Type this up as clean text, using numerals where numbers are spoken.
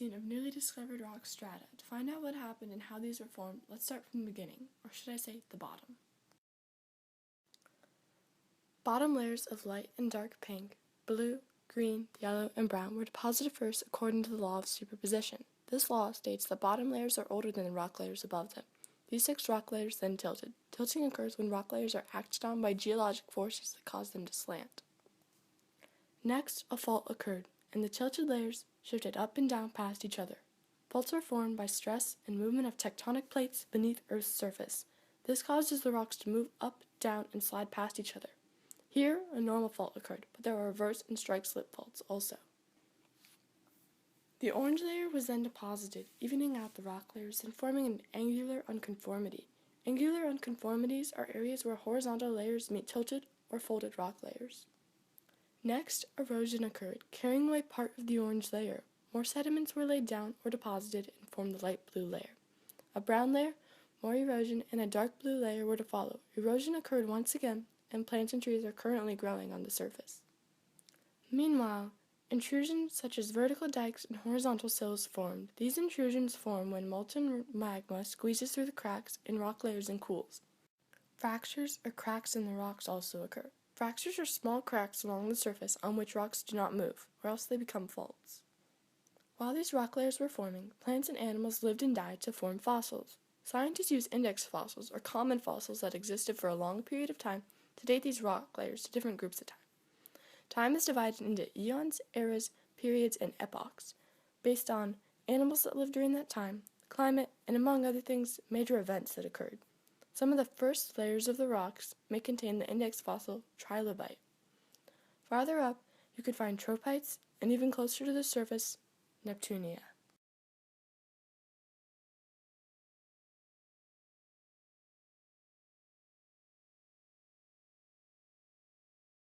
scene of newly discovered rock strata. To find out what happened and how these were formed, let's start from the beginning, or should I say the bottom. Bottom layers of light and dark pink, blue, green, yellow, and brown were deposited first according to the law of superposition. This law states that bottom layers are older than the rock layers above them. These 6 rock layers then tilted. Tilting occurs when rock layers are acted on by geologic forces that cause them to slant. Next, a fault occurred, and the tilted layers shifted up and down past each other. Faults are formed by stress and movement of tectonic plates beneath Earth's surface. This causes the rocks to move up, down, and slide past each other. Here, a normal fault occurred, but there were reverse and strike-slip faults also. The orange layer was then deposited, evening out the rock layers and forming an angular unconformity. Angular unconformities are areas where horizontal layers meet tilted or folded rock layers. Next, erosion occurred, carrying away part of the orange layer. More sediments were laid down or deposited and formed the light blue layer. A brown layer, more erosion, and a dark blue layer were to follow. Erosion occurred once again, and plants and trees are currently growing on the surface. Meanwhile, intrusions such as vertical dikes and horizontal sills formed. These intrusions form when molten magma squeezes through the cracks in rock layers and cools. Fractures or cracks in the rocks also occur. Fractures are small cracks along the surface on which rocks do not move, or else they become faults. While these rock layers were forming, plants and animals lived and died to form fossils. Scientists use index fossils, or common fossils that existed for a long period of time, to date these rock layers to different groups of time. Time is divided into eons, eras, periods, and epochs, based on animals that lived during that time, climate, and among other things, major events that occurred. Some of the first layers of the rocks may contain the index fossil trilobite. Farther up, you could find tropites, and even closer to the surface, Neptunia.